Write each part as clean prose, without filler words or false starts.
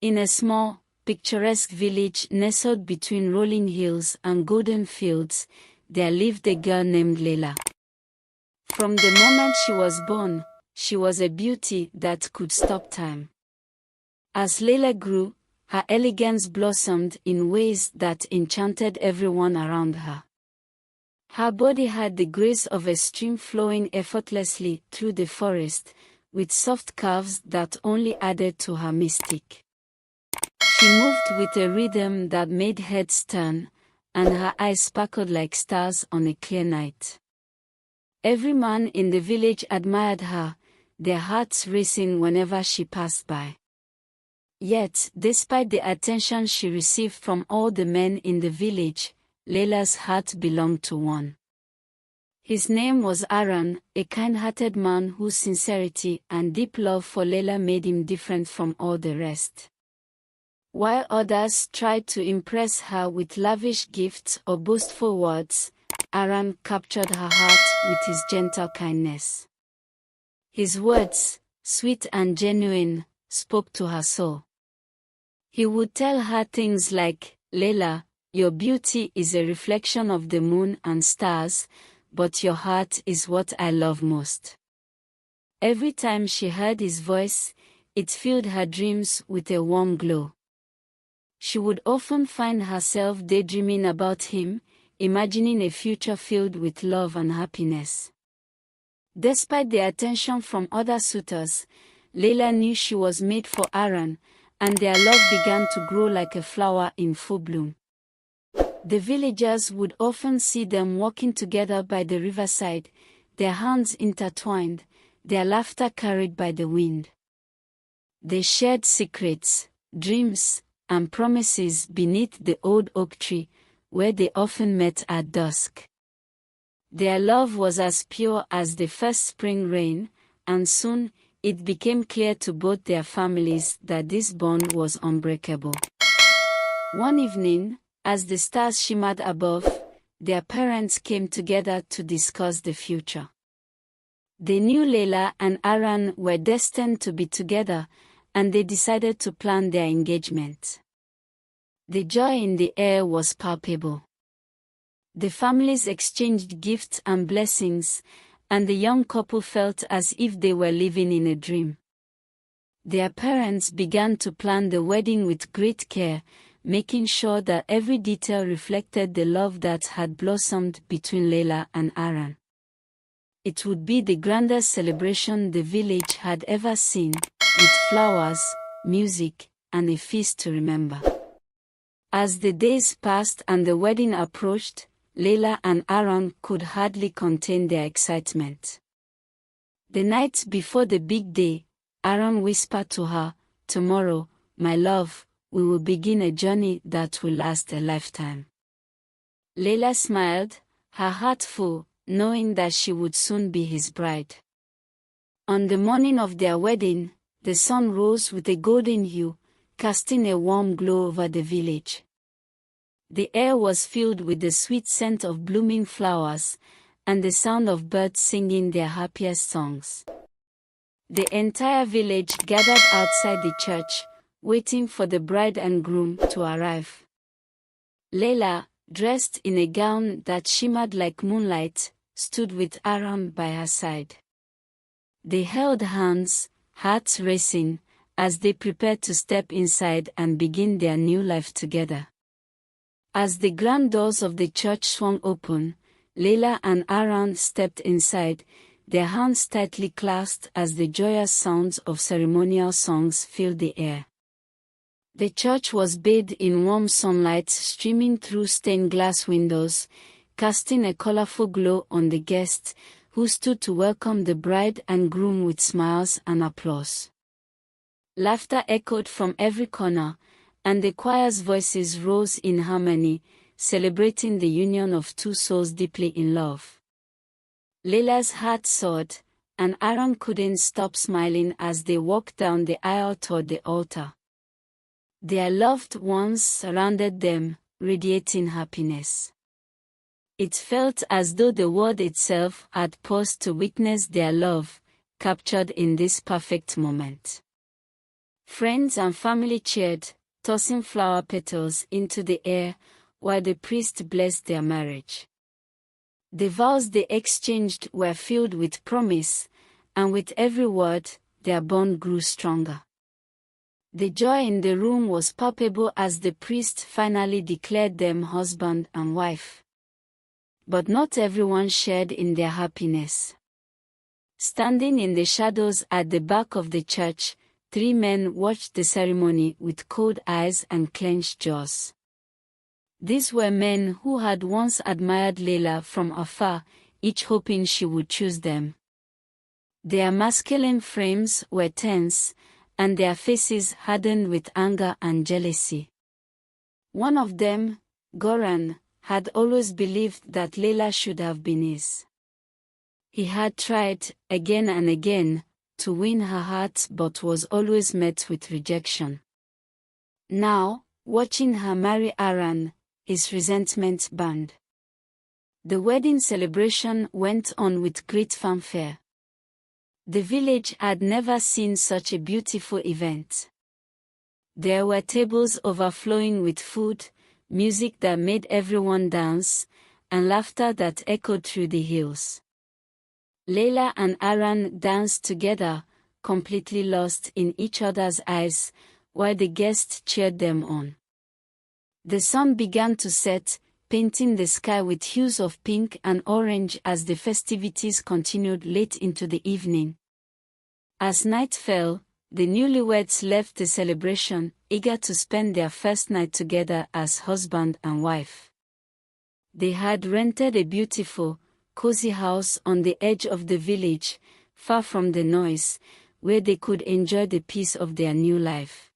In a small, picturesque village nestled between rolling hills and golden fields, there lived a girl named Layla. From the moment she was born, she was a beauty that could stop time. As Layla grew, her elegance blossomed in ways that enchanted everyone around her. Her body had the grace of a stream flowing effortlessly through the forest, with soft curves that only added to her mystique. She moved with a rhythm that made heads turn, and her eyes sparkled like stars on a clear night. Every man in the village admired her, their hearts racing whenever she passed by. Yet, despite the attention she received from all the men in the village, Layla's heart belonged to one. His name was Aaron, a kind-hearted man whose sincerity and deep love for Layla made him different from all the rest. While others tried to impress her with lavish gifts or boastful words, Aaron captured her heart with his gentle kindness. His words, sweet and genuine, spoke to her soul. He would tell her things like, "Layla, your beauty is a reflection of the moon and stars, but your heart is what I love most." Every time she heard his voice, it filled her dreams with a warm glow. She would often find herself daydreaming about him, imagining a future filled with love and happiness. Despite the attention from other suitors, Layla knew she was made for Aaron, and their love began to grow like a flower in full bloom. The villagers would often see them walking together by the riverside, their hands intertwined, their laughter carried by the wind. They shared secrets, dreams, and promises beneath the old oak tree, where they often met at dusk. Their love was as pure as the first spring rain, and soon, it became clear to both their families that this bond was unbreakable. One evening, as the stars shimmered above, their parents came together to discuss the future. They knew Layla and Aaron were destined to be together, and they decided to plan their engagement. The joy in the air was palpable. The families exchanged gifts and blessings, and the young couple felt as if they were living in a dream. Their parents began to plan the wedding with great care, making sure that every detail reflected the love that had blossomed between Layla and Aaron. It would be the grandest celebration the village had ever seen, with flowers, music, and a feast to remember. As the days passed and the wedding approached, Layla and Aaron could hardly contain their excitement. The night before the big day, Aaron whispered to her, "Tomorrow, my love, we will begin a journey that will last a lifetime." Layla smiled, her heart full, knowing that she would soon be his bride. On the morning of their wedding, the sun rose with a golden hue, casting a warm glow over the village. The air was filled with the sweet scent of blooming flowers, and the sound of birds singing their happiest songs. The entire village gathered outside the church, waiting for the bride and groom to arrive. Layla, dressed in a gown that shimmered like moonlight, stood with Aaron by her side. They held hands, hearts racing, as they prepared to step inside and begin their new life together. As the grand doors of the church swung open, Layla and Aaron stepped inside, their hands tightly clasped as the joyous sounds of ceremonial songs filled the air. The church was bathed in warm sunlight streaming through stained glass windows, casting a colorful glow on the guests, who stood to welcome the bride and groom with smiles and applause. Laughter echoed from every corner, and the choir's voices rose in harmony, celebrating the union of two souls deeply in love. Layla's heart soared, and Aaron couldn't stop smiling as they walked down the aisle toward the altar. Their loved ones surrounded them, radiating happiness. It felt as though the world itself had paused to witness their love, captured in this perfect moment. Friends and family cheered, tossing flower petals into the air, while the priest blessed their marriage. The vows they exchanged were filled with promise, and with every word, their bond grew stronger. The joy in the room was palpable as the priest finally declared them husband and wife. But not everyone shared in their happiness. Standing in the shadows at the back of the church, 3 men watched the ceremony with cold eyes and clenched jaws. These were men who had once admired Layla from afar, each hoping she would choose them. Their masculine frames were tense, and their faces hardened with anger and jealousy. One of them, Goran, had always believed that Layla should have been his. He had tried, again and again, to win her heart but was always met with rejection. Now, watching her marry Aran, his resentment burned. The wedding celebration went on with great fanfare. The village had never seen such a beautiful event. There were tables overflowing with food, music that made everyone dance, and laughter that echoed through the hills. Layla and Aran danced together, completely lost in each other's eyes, while the guests cheered them on. The sun began to set, painting the sky with hues of pink and orange as the festivities continued late into the evening. As night fell, the newlyweds left the celebration, eager to spend their first night together as husband and wife. They had rented a beautiful, cozy house on the edge of the village, far from the noise, where they could enjoy the peace of their new life.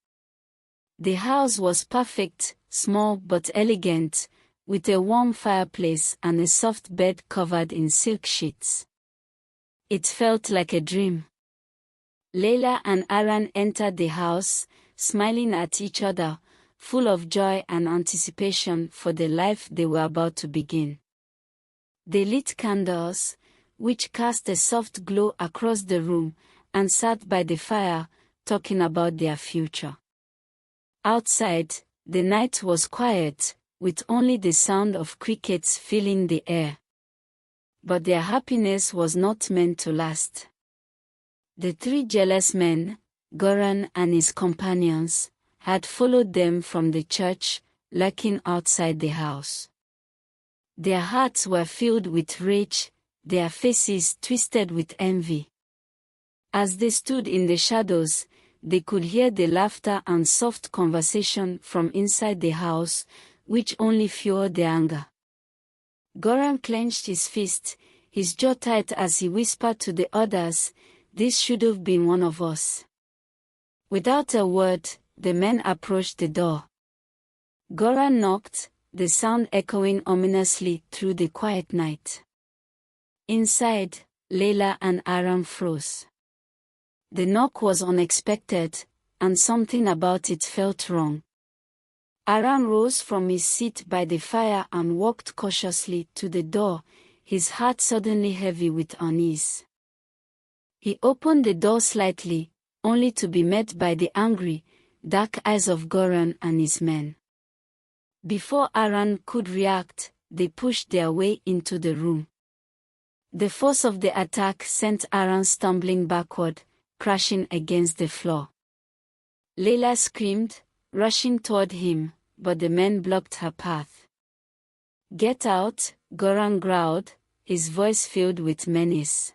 The house was perfect, small but elegant, with a warm fireplace and a soft bed covered in silk sheets. It felt like a dream. Layla and Aran entered the house, smiling at each other, full of joy and anticipation for the life they were about to begin. They lit candles, which cast a soft glow across the room, and sat by the fire, talking about their future. Outside, the night was quiet, with only the sound of crickets filling the air. But their happiness was not meant to last. The 3 jealous men, Goran and his companions, had followed them from the church, lurking outside the house. Their hearts were filled with rage, their faces twisted with envy. As they stood in the shadows, they could hear the laughter and soft conversation from inside the house, which only fueled their anger. Goran clenched his fist, his jaw tight as he whispered to the others, "This should have been one of us." Without a word, the men approached the door. Goran knocked, the sound echoing ominously through the quiet night. Inside, Layla and Aran froze. The knock was unexpected, and something about it felt wrong. Aran rose from his seat by the fire and walked cautiously to the door, his heart suddenly heavy with unease. He opened the door slightly, only to be met by the angry, dark eyes of Goran and his men. Before Aran could react, they pushed their way into the room. The force of the attack sent Aran stumbling backward, crashing against the floor. Layla screamed, rushing toward him, but the men blocked her path. "Get out," Goran growled, his voice filled with menace.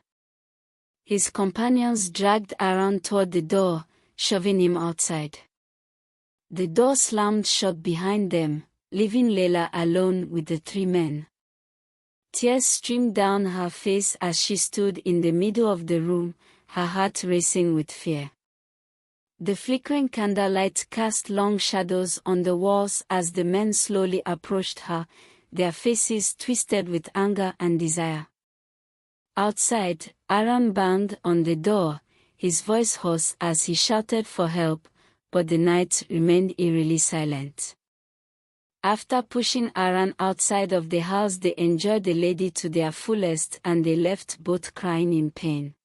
His companions dragged Aran toward the door, shoving him outside. The door slammed shut behind them, leaving Layla alone with the 3 men. Tears streamed down her face as she stood in the middle of the room, her heart racing with fear. The flickering candlelight cast long shadows on the walls as the men slowly approached her, their faces twisted with anger and desire. Outside, Aran banged on the door, his voice hoarse as he shouted for help, but the night remained eerily silent. After pushing Aran outside of the house, they enjoyed the lady to their fullest and they left both crying in pain.